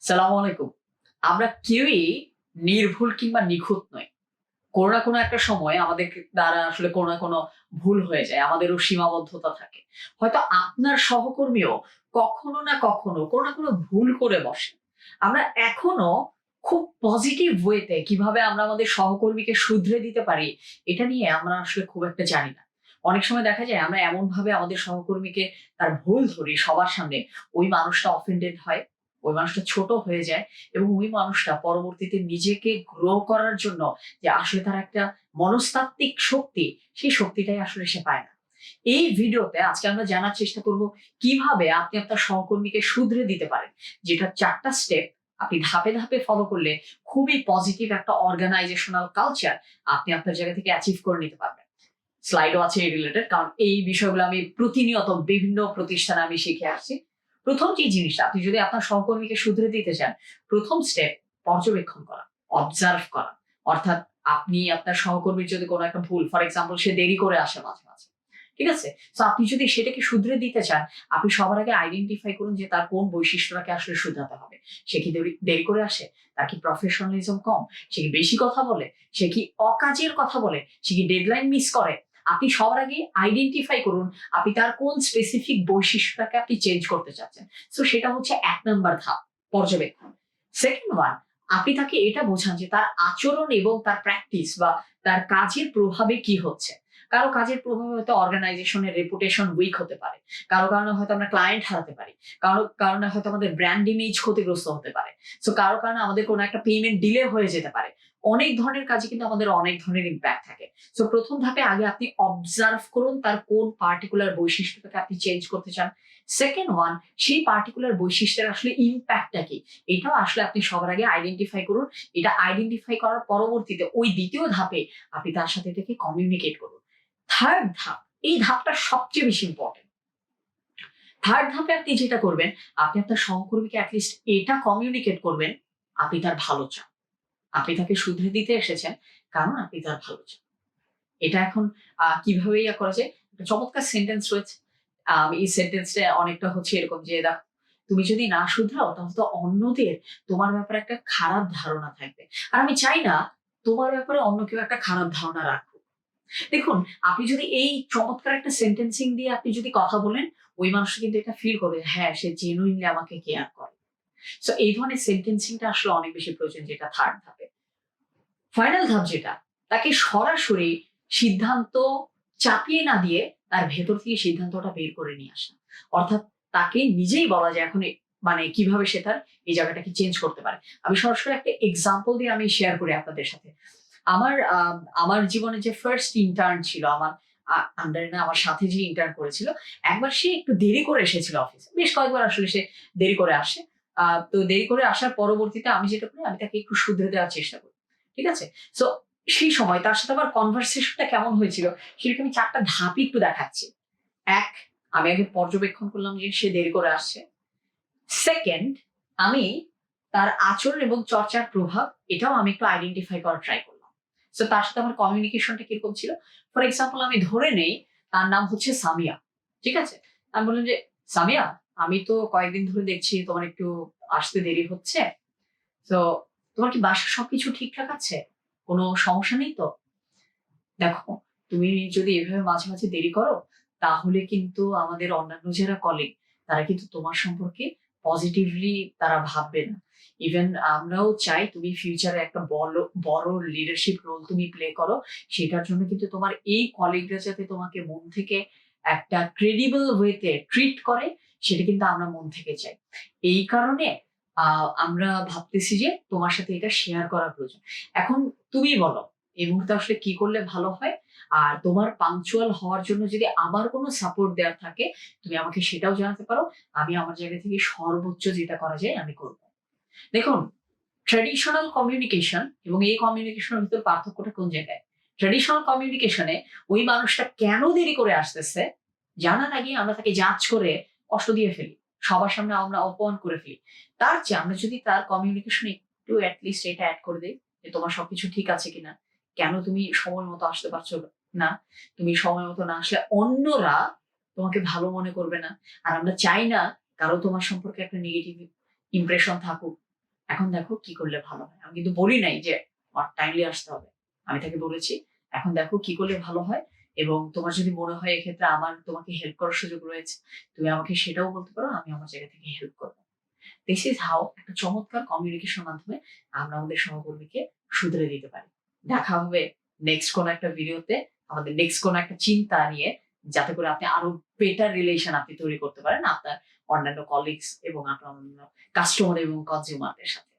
সালাম আলাইকুম। আমরা কেউই নির্ভুল কিংবা নিখুঁত নই। কোনো না কোনো একটা সময় আমাদের দ্বারা আসলে কোনো না কোনো ভুল হয়ে যায়। আমাদেরও সীমাবদ্ধতা থাকে। হয়তো আপনার সহকর্মীও কখনো না কখনো কোনো না কোনো ভুল করে বসে। আমরা এখনো খুব পজিটিভ ওয়েতে কিভাবে আমরা আমাদের সহকর্মীকে শুধরে দিতে পারি, এটা নিয়ে আমরা আসলে খুব একটা জানি না। অনেক সময় দেখা যায় আমরা এমনভাবে আমাদের সহকর্মীকে তার ভুল ধরি সবার সামনে, ওই মানুষটা অফেন্ডেড হয়, ওই মানুষটা ছোট হয়ে যায় এবং ওই মানুষটা পরবর্তীতে নিজেকে গ্রো করার জন্য যে আসলে তার একটা মনস্তাত্ত্বিক শক্তি, সেই শক্তিটাই আসলে সে পায় না। এই ভিডিওতে আজকে আমরা জানার চেষ্টা করব কিভাবে আপনি আপনার সহকর্মীকে শুধরে দিতে পারেন। যেটা ৪ টা স্টেপ আপনি ধাপে ধাপে ফলো করলে খুবই পজিটিভ একটা অর্গানাইজেশনাল কালচার আপনি আপনার জায়গা থেকে অ্যাচিভ করে নিতে পারবেন। স্লাইডও আছে এই রিলেটেড, কারণ এই বিষয়গুলো আমি প্রতিনিয়ত বিভিন্ন প্রতিষ্ঠানে আমি শিখে আসছি। প্রথম যে জিনিসটা, আপনি যদি আপনার সহকর্মীকে শুধরে দিতে চান, প্রথম স্টেপ পর্যবেক্ষণ করা, অবজার্ভ করা। অর্থাৎ আপনি আপনার সহকর্মীর যদি কোনো একটা ভুল, ফর এক্সাম্পল সে দেরি করে আসে মাঝে মাঝে, ঠিক আছে? তো আপনি যদি সেটাকে শুধরে দিতে চান, আপনি সবার আগে আইডেন্টিফাই করুন যে তার কোন বৈশিষ্ট্যটাকে আসলে শুধরাতে হবে। সে কি দেরি করে আসে? তার কি প্রফেশনালিজম কম? সে কি বেশি কথা বলে? সে কি অকাজের কথা বলে? সে কি ডেডলাইন মিস করে? আপনি সবার আগে আইডেন্টিফাই করুন আপনি তার কোন স্পেসিফিক বৈশিষ্ট্যটাকে আপনি চেঞ্জ করতে চাচ্ছেন। সো সেটা হচ্ছে ১ নাম্বার ধাপ, পর্যবেক্ষণ। সেকেন্ড ওয়ান, আপনি তাকে এটা বোঝান যে তার আচরণ এবং তার প্র্যাকটিস বা তার কাজের প্রভাবে কি হচ্ছে। কারো কাজের প্রভাবে হয়তো অর্গানাইজেশনের রেপুটেশন উইক হতে পারে। কারো কারণে হয়তো আমরা ক্লায়েন্ট হারাতে পারি। কারো কারণে হয়তো আমাদের ব্র্যান্ড ইমেজ ক্ষতিগ্রস্ত হতে পারে। সো কারো কারণে আমাদের কোনো একটা পেমেন্ট ডিলে হয়ে যেতে পারে। অনেক ধরনের কাজে কিন্তু আমাদের অনেক ধরনের ইমপ্যাক্ট থাকে। সো প্রথম ধাপে আগে আপনি অবজার্ভ করুন তার কোন পার্টিকুলার বৈশিষ্ট্যটাকে আপনি চেঞ্জ করতে চান। সেকেন্ড ওয়ান, সেই পার্টিকুলার বৈশিষ্ট্যের আসলে ইমপ্যাক্টটা কি, এটাও আসলে আপনি সবার আগে আইডেন্টিফাই করুন। এটা আইডেন্টিফাই করার পরবর্তীতে ওই দ্বিতীয় ধাপে আপনি তার সাথে এটাকে কমিউনিকেট করুন। থার্ড ধাপ, এই ধাপটা সবচেয়ে বেশি ইম্পর্টেন্ট। থার্ড ধাপে আপনি যেটা করবেন, আপনি আপনার সহকর্মীকে এটলিস্ট এটা কমিউনিকেট করবেন, আপনি তার ভালো চান। আপনি তাকে শুধরে দিতে এসেছেন কারণ আপনি তার ভালো চান। এটা এখন কিভাবে ইয়া করা যায়? একটা চমৎকার সেন্টেন্স রয়েছে। এই সেন্টেন্সটা অনেকটা হচ্ছে এরকম যে, দেখো, তুমি যদি না শুধরাও তাহলে তো অন্যদের তোমার ব্যাপারে একটা খারাপ ধারণা থাকবে। আর আমি চাই না তোমার ব্যাপারে অন্য কেউ একটা খারাপ ধারণা রাখুক। দেখুন, আপনি যদি এই চমৎকার একটা সেন্টেন্সিং দিয়ে আপনি যদি কথা বলেন, ওই মানুষটা কিন্তু এটা ফিল করবে, হ্যাঁ, সে জেনুইনলি আমাকে কেয়ার করে। সো এই ধরনের সেন্টেন্সিংটা আসলে অনেক বেশি প্রয়োজন, যেটা থার্ড ধাপে। ফাইনাল ধাপ যেটা, তাকে সরাসরি সিদ্ধান্ত চাপিয়ে না দিয়ে তার ভেতর থেকে সিদ্ধান্তটা বের করে নিয়ে আসা। অর্থাৎ তাকে নিজেই বলা যায় এখন মানে কিভাবে সে তার এই জায়গাটাকে চেঞ্জ করতে পারে। আমি সরাসরি একটা এক্সাম্পল দিয়ে আমি শেয়ার করি আপনাদের সাথে। আমার জীবনে যে ফার্স্ট ইন্টার্ন ছিল, আমার আন্ডারে না, আমার সাথে যে ইন্টার্ন করেছিল, একবার সে একটু দেরি করে এসেছিল অফিসে। বেশ কয়েকবার আসলে সে দেরি করে আসে। তো দেরি করে আসার পরবর্তীতে আমি যেটা করি, আমি তাকে একটু শুধরে দেওয়ার চেষ্টা করি। ঠিক আছে? সো সেই সময় তার সাথে আমার কনভারসেশনটা কেমন হয়েছিল সেটাকে আমি ৪ টা ধাপই একটু দেখাচ্ছি। ১, আমি আগে পর্যবেক্ষণ করলাম যে সে দেরি করে আসছে। সেকেন্ড, আমি তার আচরণ এবং চর্চার প্রভাব, এটাও আমি একটু আইডেন্টিফাই করার ট্রাই করলাম। সো তার সাথে আমার কমিউনিকেশনটা কিরকম ছিল? ফর এক্সাম্পল, আমি ধরে নেই তার নাম হচ্ছে সামিয়া। ঠিক আছে? আমি বললাম যে, "সামিয়া, আমি তো কয়েকদিন ধরে দেখছি তোমার একটু আসতে দেরি হচ্ছে। তো তোমার কি বাসার সবকিছু ঠিকঠাক আছে? কোনো সমস্যা নেই তো? দেখো, তুমি যদি এভাবে মাঝে মাঝে দেরি করো, তাহলে কিন্তু আমাদের অন্যান্য যারা কলিগ, তারা কিন্তু তোমার সম্পর্কে পজিটিভলি তারা ভাববে না। ইভেন আমরাও চাই তুমি ফিউচারে একটা বড় লিডারশিপ রোল তুমি প্লে করো। সেটার জন্য কিন্তু তোমার এই কলিগরা যাতে তোমাকে মন থেকে একটা ক্রেডিবল ওয়েতে ট্রিট করে, সেটা কিন্তু আমরা মন থেকে চাই। এই কারণে আমরা ভাবতেছি যে তোমার সাথে এটা শেয়ার করা প্রয়োজন। এখন তুমি বলো, এই মুহূর্তে আসলে কি করলে ভালো হয়? আর তোমার পাংচুয়াল হওয়ার জন্য যদি আমার কোনো সাপোর্ট দেওয়ার থাকে, তুমি আমাকে সেটাও জানাতে পারো। আমি আমার জায়গা থেকে সর্বোচ্চ যেটা করা যায় আমি করব। দেখুন, ট্র্যাডিশনাল কমিউনিকেশন এবং এই কমিউনিকেশনের ভিতর পার্থক্যটা কোন জায়গায়? ট্র্যাডিশনাল কমিউনিকেশনে ওই মানুষটা কেন দেরি করে আসতেছে জানার আগে আমরা তাকে জাজ করে কষ্ট দিয়ে ফেলি। সবার সামনে আমরা অপমান করে ফেলি। তার চেয়ে আমরা যদি তার কমিউনিকেশনে একটু এট লিস্ট এটা এড করে দেই যে, তোমার সবকিছু ঠিক আছে কিনা? কেন তুমি সময় মতো আসতে পারছো না? তুমি সময় মতো না আসলে অন্যরা তোমাকে ভালো মনে করবে না। আর আমরা চাই না কারো তোমার সম্পর্কে একটা নেগেটিভ ইমপ্রেশন থাকুক। এখন দেখো কি করলে ভালো হয়। আমি কিন্তু বলি নাই যে আমার টাইমলি আসতে হবে, আমি তাকে বলেছি এখন দেখো কি করলে ভালো হয়, এবং তোমার যদি মনে হয় এক্ষেত্রে আমার তোমাকে হেল্প করার সুযোগ রয়েছে, তুমি আমাকে সেটাও বলতে পারো, আমি আমার জায়গা থেকে হেল্প করবো। দিস ইজ হাউ একটা চমৎকার কমিউনিকেশন মাধ্যমে আমরা আমাদের সহকর্মীকে শুধরে দিতে পারি। দেখা হবে নেক্সট কোন একটা ভিডিওতে, আমাদের নেক্সট কোন একটা চিন্তা নিয়ে, যাতে করে আপনি আরো বেটার রিলেশন আপনি তৈরি করতে পারেন আপনার অন্যান্য কলিগস এবং আপনার অন্যান্য কাস্টমার এবং কনজিউমারদের সাথে।